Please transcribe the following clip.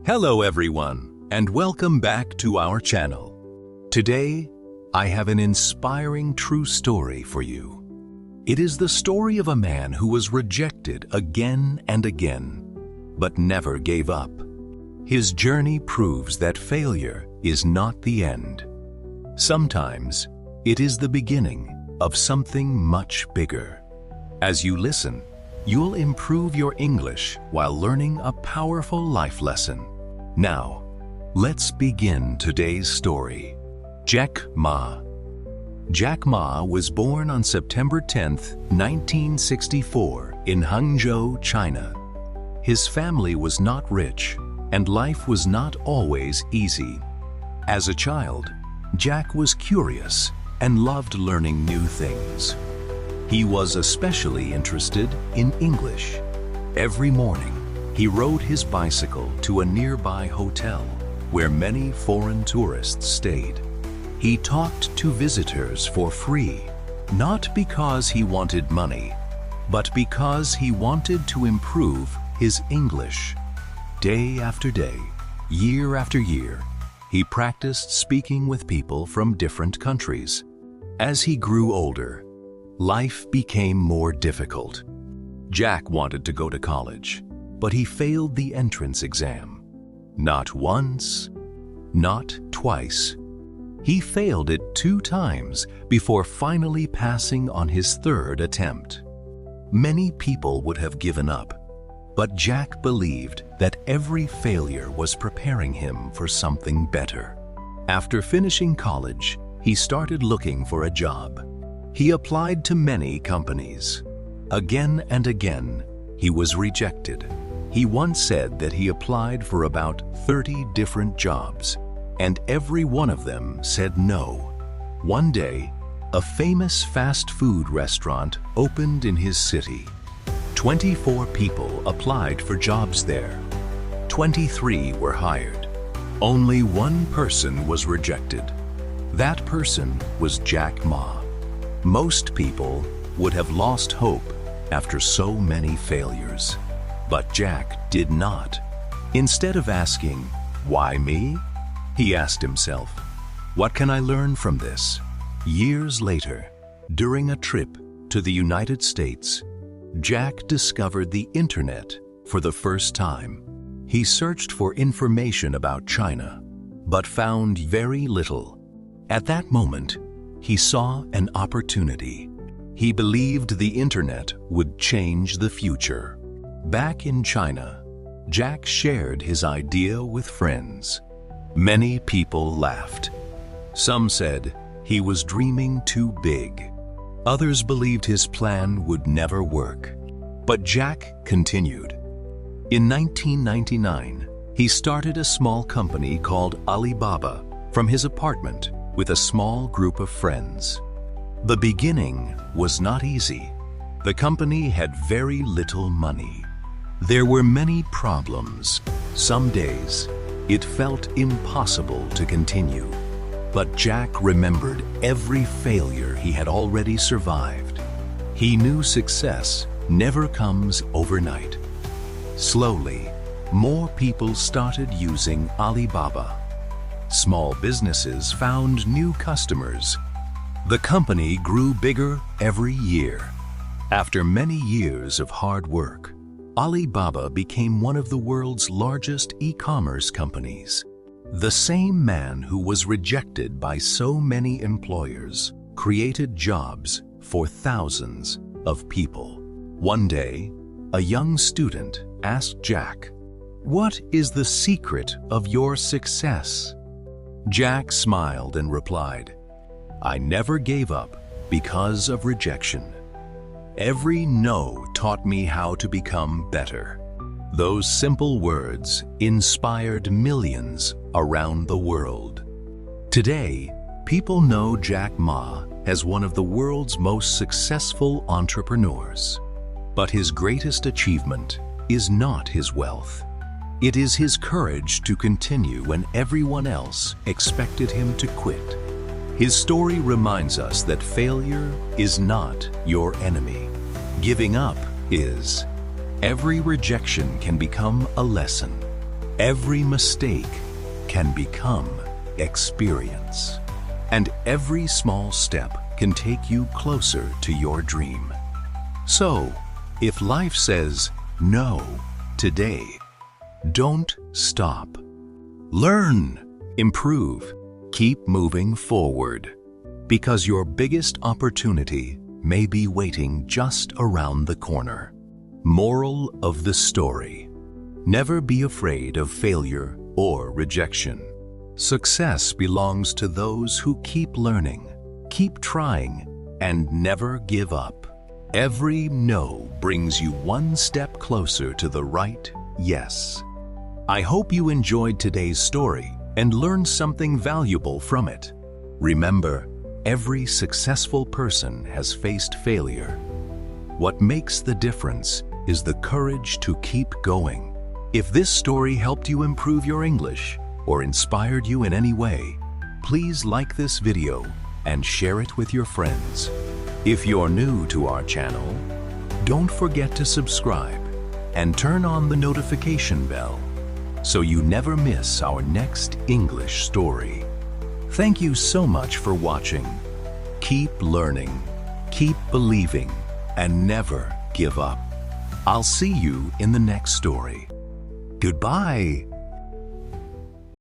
Hello everyone, and welcome back to our channel. Today, I have an inspiring true story for you. It is the story of a man who was rejected again and again, but never gave up. His journey proves that failure is not the end. Sometimes, it is the beginning of something much bigger. As you listen, you'll improve your English while learning a powerful life lesson. Now, let's begin today's story. Jack Ma. Jack Ma was born on September 10, 1964, in Hangzhou, China. His family was not rich, and life was not always easy. As a child, Jack was curious and loved learning new things. He was especially interested in English. Every morning, he rode his bicycle to a nearby hotel where many foreign tourists stayed. He talked to visitors for free, not because he wanted money, but because he wanted to improve his English. Day after day, year after year, he practiced speaking with people from different countries. As he grew older, life became more difficult. Jack wanted to go to college, but he failed the entrance exam. Not once, not twice. He failed it 2 times before finally passing on his 3rd attempt. Many people would have given up, but Jack believed that every failure was preparing him for something better. After finishing college, he started looking for a job. He applied to many companies. Again and again, he was rejected. He once said that he applied for about 30 different jobs, and every one of them said no. One day, a famous fast food restaurant opened in his city. 24 people applied for jobs there. 23 were hired. Only one person was rejected. That person was Jack Ma. Most people would have lost hope after so many failures. But Jack did not. Instead of asking, "Why me?" he asked himself, "What can I learn from this?" Years later, during a trip to the United States, Jack discovered the internet for the first time. He searched for information about China, but found very little. At that moment, he saw an opportunity. He believed the internet would change the future. Back in China, Jack shared his idea with friends. Many people laughed. Some said he was dreaming too big. Others believed his plan would never work. But Jack continued. In 1999, he started a small company called Alibaba from his apartment with a small group of friends. The beginning was not easy. The company had very little money. There were many problems. Some days, it felt impossible to continue. But Jack remembered every failure he had already survived. He knew success never comes overnight. Slowly, more people started using Alibaba. Small businesses found new customers. The company grew bigger every year. After many years of hard work, Alibaba became one of the world's largest e-commerce companies. The same man who was rejected by so many employers created jobs for thousands of people. One day, a young student asked Jack, "What is the secret of your success?" Jack smiled and replied, "I never gave up because of rejection. Every no taught me how to become better." Those simple words inspired millions around the world. Today, people know Jack Ma as one of the world's most successful entrepreneurs. But his greatest achievement is not his wealth. It is his courage to continue when everyone else expected him to quit. His story reminds us that failure is not your enemy. Giving up is. Every rejection can become a lesson. Every mistake can become experience. And every small step can take you closer to your dream. So, if life says no today, don't stop. Learn, improve, keep moving forward, because your biggest opportunity may be waiting just around the corner. Moral of the story: never be afraid of failure or rejection. Success belongs to those who keep learning, keep trying, and never give up. Every no brings you one step closer to the right yes. I hope you enjoyed today's story and learned something valuable from it. Remember, every successful person has faced failure. What makes the difference is the courage to keep going. If this story helped you improve your English or inspired you in any way, please like this video and share it with your friends. If you're new to our channel, don't forget to subscribe and turn on the notification bell so you never miss our next English story. Thank you so much for watching. Keep learning, keep believing, and never give up. I'll see you in the next story. Goodbye.